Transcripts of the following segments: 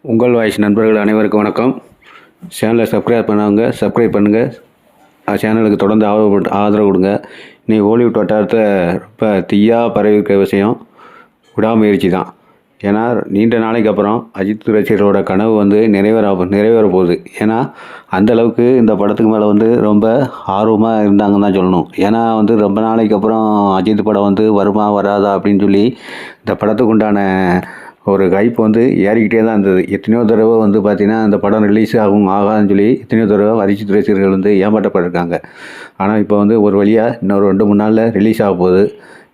உங்கள் வாய்ஸ் நண்பர்கள் அனைவருக்கும் வணக்கம். சேனலை சப்ஸ்கிரைப் பண்ணவங்க சப்ஸ்கிரைப் பண்ணுங்கள். சேனலுக்கு தொடர்ந்து ஆதரவு கொடுங்க. இன்றைக்கி ஹாலிவுட் வட்டாரத்தை ரொம்ப தீயாக பரவி இருக்கிற விஷயம் விடாமுயற்சி தான். ஏன்னா நீண்ட நாளைக்கு அப்புறம் அஜித் ரசிகர்களோட கனவு வந்து நிறைவேற போகுது. ஏன்னா அந்தளவுக்கு இந்த படத்துக்கு மேலே வந்து ரொம்ப ஆர்வமாக இருந்தாங்கன்னு தான் சொல்லணும். ஏன்னா வந்து ரொம்ப நாளைக்கு அப்புறம் அஜித் படம் வந்து வருமா வராதா அப்படின்னு சொல்லி இந்த படத்துக்கு உண்டான ஒரு ஹைப் வந்து ஏறிக்கிட்டே தான் இருந்தது. எத்தனையோ தடவை வந்து பார்த்திங்கன்னா அந்த படம் ரிலீஸ் ஆகாதுன்னு சொல்லி எத்தனையோ தடவை அஜித் ரசிகர்கள் வந்து ஏமாற்றப்பட்டிருக்காங்க. ஆனால் இப்போ வந்து ஒரு வழியாக இன்னொரு 2-3 நாளில் ரிலீஸ் ஆக போகுது.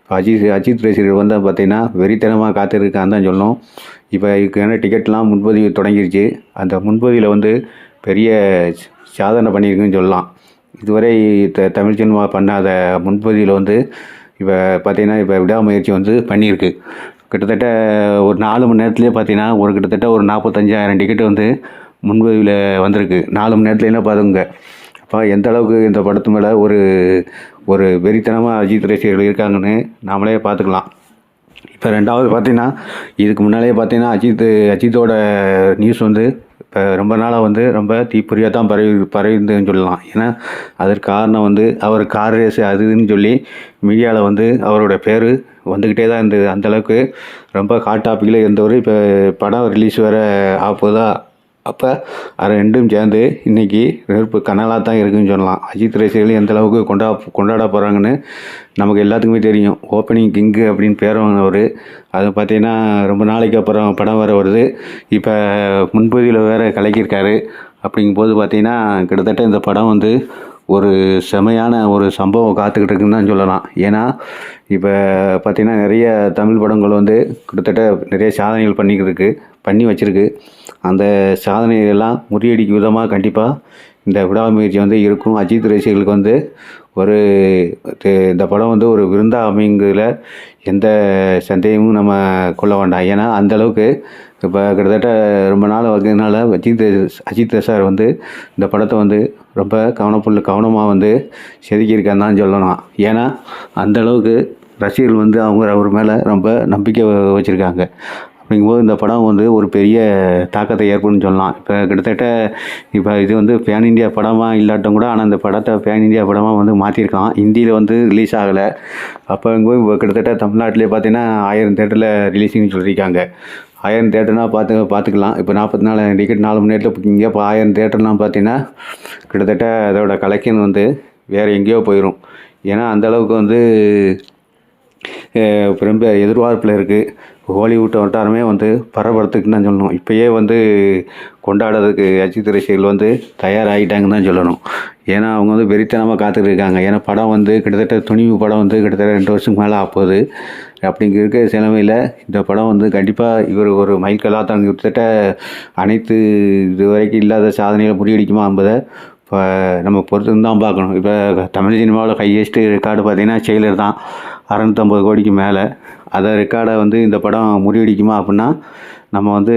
இப்போ அஜித் ரசிகர்கள் வந்து பார்த்திங்கன்னா வெறித்தனமாக காத்திருக்கான்னு தான் சொல்லணும். இப்போ இதுக்கான டிக்கெட்லாம் முன்பதிவு தொடங்கிருச்சு. அந்த முன்பதிவில் வந்து பெரிய சாதனை பண்ணியிருக்குன்னு சொல்லலாம். இதுவரை தமிழ் சினிமா பண்ணாத முன்பதிவில் வந்து இப்போ பார்த்திங்கன்னா இப்போ விடாமுயற்சி வந்து பண்ணியிருக்கு. கிட்டத்தட்ட ஒரு 4 மணி நேரத்துலேயே பார்த்தீங்கன்னா கிட்டத்தட்ட ஒரு 45,000 டிக்கெட்டு வந்து முன்பதிவில் வந்திருக்கு. 4 மணி நேரத்துலேயே பார்த்துங்க. அப்போ எந்த அளவுக்கு இந்த படத்து மேலே ஒரு வெறித்தனமாக அஜித் ரசிகர்கள் இருக்காங்கன்னு நாமளே பார்த்துக்கலாம். இப்போ ரெண்டாவது பார்த்தீங்கன்னா இதுக்கு முன்னாலே பார்த்தீங்கன்னா அஜித்தோட நியூஸ் வந்து இப்போ ரொம்ப நாளாக வந்து ரொம்ப தீப்பொறியாக தான் பரவிருந்துன்னு சொல்லலாம். ஏன்னா அதற்கு காரணம் வந்து அவர் கார் ரேஸு அதுன்னு சொல்லி மீடியாவில் வந்து அவரோட பேர் வந்துக்கிட்டே தான் இருந்தது. அந்தளவுக்கு ரொம்ப ஹாட் டாப்பிக்கில் இருந்தவர் இப்போ படம் ரிலீஸ் வேறு ஆகுதா. அப்போ அது ரெண்டும் சேர்ந்து இன்றைக்கி நெருப்பு கனலாக தான் இருக்குதுன்னு சொல்லலாம். அஜித் ரசிகர்கள் எந்த அளவுக்கு கொண்டாட போகிறாங்கன்னு நமக்கு எல்லாத்துக்குமே தெரியும். ஓப்பனிங் கிங்கு அப்படின்னு பேர் வாங்கினவர். அது பார்த்திங்கன்னா ரொம்ப நாளைக்கு அப்புறம் படம் வேறு வருது. இப்போ முன்பதிவில் வேறு கலக்கியிருக்காரு. அப்படிங்கும்போது பார்த்திங்கன்னா கிட்டத்தட்ட இந்த படம் வந்து ஒரு செமையான ஒரு சம்பவம் காத்துக்கிட்டு இருக்குன்னு தான் சொல்லலாம். ஏன்னா இப்போ பார்த்திங்கன்னா நிறைய தமிழ் படங்கள் வந்து கிட்டத்தட்ட நிறைய சாதனைகள் பண்ணி வச்சுருக்கு. அந்த சாதனைகளெல்லாம் முறியடிக்கும் விதமாக கண்டிப்பாக இந்த விடாமுயற்சி வந்து இருக்கும். அஜித் ரசிகர்களுக்கு வந்து இந்த படம் வந்து ஒரு விருந்தாக அமைங்கிறதுல எந்த சந்தேகமும் நம்ம கொள்ள வேண்டாம். ஏன்னா அந்தளவுக்கு இப்போ கிட்டத்தட்ட ரொம்ப நாள் வந்ததுனால அஜித் சார் வந்து இந்த படத்தை வந்து ரொம்ப கவனமாக வந்து செதுக்கியிருக்கான்னு தான் சொல்லலாம். ஏன்னா அந்தளவுக்கு ரசிகர்கள் வந்து அவர் மேலே ரொம்ப நம்பிக்கை வச்சுருக்காங்க. அப்படிங்கும்போது இந்த படம் வந்து ஒரு பெரிய தாக்கத்தை ஏற்படும்னு சொல்லலாம். இப்போ இது வந்து பேன் இண்டியா படமாக இல்லாட்டும் கூட, ஆனால் இந்த படத்தை பேன் இண்டியா படமாக வந்து மாற்றிருக்கலாம். ஹிந்தியில் வந்து ரிலீஸ் ஆகலை. அப்போங்கும்போது இப்போ கிட்டத்தட்ட தமிழ்நாட்டிலே பார்த்தீங்கன்னா 1000 தேட்டரில் ரிலீஸிங்னு சொல்லியிருக்காங்க. 1000 தேட்டர்னால் பார்த்துக்கலாம். இப்போ 44 டிக்கெட் 4 மணி நேரத்தில் புக்கிங்க. இப்போ 1000 தேட்டர்லாம் பார்த்தீங்கன்னா கிட்டத்தட்ட அதோட கலெக்ஷன் வந்து வேறு எங்கேயோ போயிடும். ஏன்னா அந்தளவுக்கு வந்து ரொம்ப எதிர்பார்ப்பில் இருக்குது. ஹாலிவுட் வட்டாரமே வந்து பரபரத்துக்குன்னு தான் சொல்லணும். இப்போயே வந்து கொண்டாடுறதுக்கு அஜித் ரசிகர்கள் வந்து தயாராகிட்டாங்கன்னு தான் சொல்லணும். ஏன்னா அவங்க வந்து வெறித்தனமாக காத்துட்டு இருக்காங்க. ஏன்னா படம் வந்து கிட்டத்தட்ட துணிவு படம் வந்து கிட்டத்தட்ட 2 வருஷத்துக்கு மேலே ஆகுது. அப்படிங்க இருக்க நிலைமையில் இந்த படம் வந்து கண்டிப்பாக இவர் ஒரு மைல்கல்லாக தான் கிட்டத்தட்ட அனைத்து இது வரைக்கும் இல்லாத சாதனைகளை முறியடிக்குமா என்பதை இப்போ நம்ம பொறுத்து தான் பார்க்கணும். இப்போ தமிழ் சினிமாவில் ஹையஸ்ட்டு ரெக்கார்டு பார்த்திங்கன்னா செயலர் தான் 650 கோடிக்கு மேலே. அதை ரெக்கார்டை வந்து இந்த படம் முறியடிக்குமா அப்படின்னா நம்ம வந்து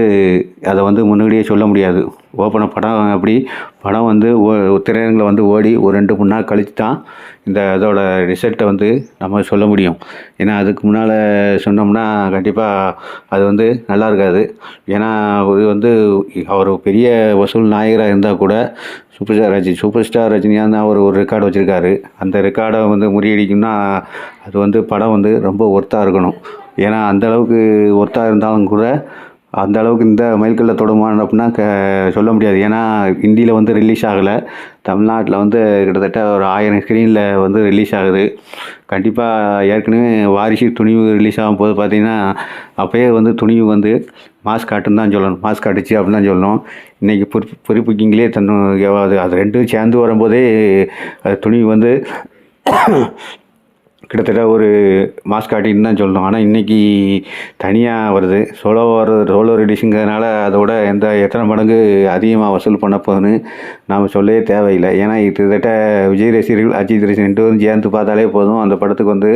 அதை வந்து முன்னாடியே சொல்ல முடியாது. படம் வந்து திரையரங்கில் வந்து ஓடி ஒரு 2-3 நாள் கழித்து தான் அதோட ரிசல்ட்டை வந்து நம்ம சொல்ல முடியும். ஏன்னா அதுக்கு முன்னால் சொன்னோம்னா கண்டிப்பாக அது வந்து நல்லா இருக்காது. ஏன்னா இது வந்து அவர் பெரிய வசூல் நாயகராக இருந்தால் கூட சூப்பர் ஸ்டார் ரஜினிகாந்த் அவர் ஒரு ரெக்கார்டு வச்சுருக்காரு. அந்த ரெக்கார்டை வந்து முறியடிக்கும்னா அது வந்து படம் வந்து ரொம்ப ஒர்த்தாக இருக்கணும். ஏன்னா அந்தளவுக்கு ஒர்த்தாக இருந்தாலும் கூட அந்தளவுக்கு இந்த மைல்கல்ல தொடுமான்னு அப்படின்னா சொல்ல முடியாது. ஏன்னா ஹிந்தியில் வந்து ரிலீஸ் ஆகலை. தமிழ்நாட்டில் வந்து கிட்டத்தட்ட ஒரு 1000 ஸ்க்ரீனில் வந்து ரிலீஸ் ஆகுது. கண்டிப்பாக ஏற்கனவே வாரிசு துணிவு ரிலீஸ் ஆகும்போது பார்த்திங்கன்னா அப்போயே வந்து துணிவு வந்து மாஸ் காட்டுன்னு தான் சொல்லணும். மாஸ் காட்டுச்சு அப்படின்னு தான் சொல்லணும். இன்றைக்கி ப்ரீ புக்கிங்லேயே அது ரெண்டும் சேர்ந்து வரும்போதே அது துணிவு வந்து கிட்டத்தட்ட ஒரு மாஸ் காட்டின்னு தான் சொல்லணும். ஆனால் இன்றைக்கி தனியாக வருது. சோலோ ரிலீஸுங்கிறதுனால அதோட எத்தனை மடங்கு அதிகமாக வசூல் பண்ண போகுதுன்னு நாம் சொல்லவே தேவையில்லை. ஏன்னா கிட்டத்தட்ட விஜய் ரசிகர்கள் அஜித் ரசிகர்கள் 2 பேரும் சேர்ந்து பார்த்தாலே போதும் அந்த படத்துக்கு வந்து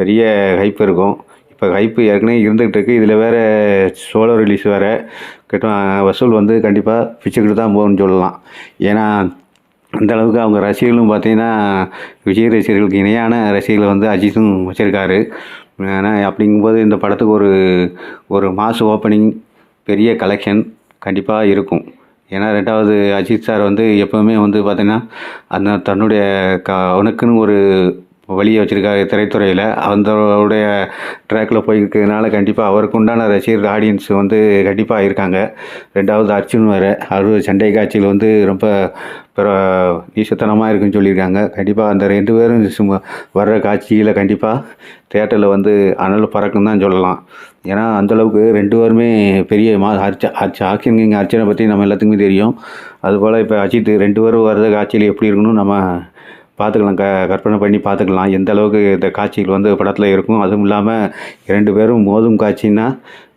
பெரிய ஹைப் இருக்கும். இப்போ ஹைப்பு ஏற்கனவே இருந்துகிட்டு இருக்குது. இதில் வேறு சோலோ ரிலீஸ் வேறு வசூல் வந்து கண்டிப்பாக பிச்சுக்கிட்டு தான் போகும்னு சொல்லலாம். ஏன்னா அந்தளவுக்கு அவங்க ரசிகர்களும் பார்த்திங்கன்னா விஜய் ரசிகர்களுக்கு இணையான ரசிகர்களை வந்து அஜித்தும் வச்சுருக்காரு. ஏன்னா அப்படிங்கும்போது இந்த படத்துக்கு ஒரு மாஸ் ஓப்பனிங், பெரிய கலெக்ஷன் கண்டிப்பாக இருக்கும். ஏன்னா 2வது அஜித் சார் வந்து எப்போவுமே வந்து பார்த்தீங்கன்னா, அந்த தன்னுடைய அவனுக்குன்னு ஒரு வழிய வச்சுருக்காரு திரைத்துறையில். அவருடைய ட்ராக்கில் போயிருக்கிறதுனால கண்டிப்பாக அவருக்கு உண்டான ரசிகர்கள் ஆடியன்ஸ் வந்து கண்டிப்பாக இருக்காங்க. 2வது அர்ஜுன் வேறு, அவர் சண்டை காட்சியில் வந்து ரொம்ப நீசத்தனமாக இருக்குன்னு சொல்லியிருக்காங்க. கண்டிப்பாக அந்த 2 பேரும் சும்மா வர்ற காட்சியில் கண்டிப்பாக தியேட்டரில் வந்து அனல் பறக்குன்னு தான் சொல்லலாம். ஏன்னா அந்தளவுக்கு 2 பேருமே பெரிய ஆக்ஷன் கிங் அர்ச்சனை பற்றி நம்ம எல்லாத்துக்குமே தெரியும். அதுபோல் இப்போ அஜித் 2 பேரும் வர்ற காட்சியில் எப்படி இருக்கணும்னு நம்ம பார்த்துக்கலாம். கற்பனை பண்ணி பார்த்துக்கலாம். எந்த அளவுக்கு இந்த காட்சிகள் வந்து படத்தில் இருக்கும். அதுவும் இல்லாமல் 2 பேரும் மோதும் காட்சின்னா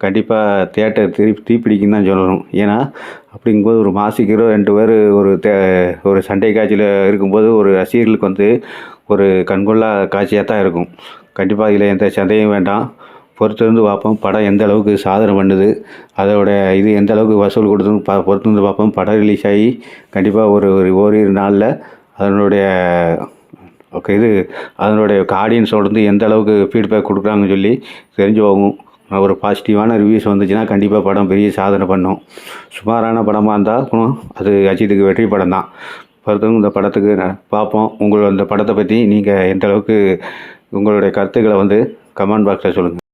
கண்டிப்பாக தியேட்டர் தீப்பிடிக்குன்னு தான் சொல்லணும். ஏன்னா அப்படிங்கும்போது ஒரு மாஸ் ஹீரோ 2 பேர் ஒரு சண்டை காட்சியில் இருக்கும்போது ஒரு ரசிகர்களுக்கு வந்து ஒரு கண்கொள்ளா காட்சியாக தான் இருக்கும். கண்டிப்பாக இதில் எந்த சந்தேகம் வேண்டாம். பொறுத்திருந்து பார்ப்போம். படம் எந்த அளவுக்கு சாதனை பண்ணுது, அதோட இது எந்த அளவுக்கு வசூல் கொடுத்துன்னு பொறுத்திருந்து பார்ப்போம். படம் ரிலீஸ் ஆகி கண்டிப்பாக ஓரிரு நாளில் அதனுடைய அதனுடைய ஆடியன்ஸோட வந்து எந்த அளவுக்கு ஃபீட்பேக் கொடுக்குறாங்கன்னு சொல்லி தெரிஞ்சு போகும். ஒரு பாசிட்டிவான ரிவ்யூஸ் வந்துச்சுன்னா கண்டிப்பாக படம் பெரிய சாதனை பண்ணும். சுமாரான படமாக இருந்தால் அது அஜித்துக்கு வெற்றி படம் தான். பொறுத்தவரைக்கும் இந்த படத்துக்கு பார்ப்போம். இந்த படத்தை பற்றி நீங்கள் எந்த அளவுக்கு உங்களுடைய கருத்துக்களை வந்து கமெண்ட் பாக்ஸில் சொல்லுங்கள்.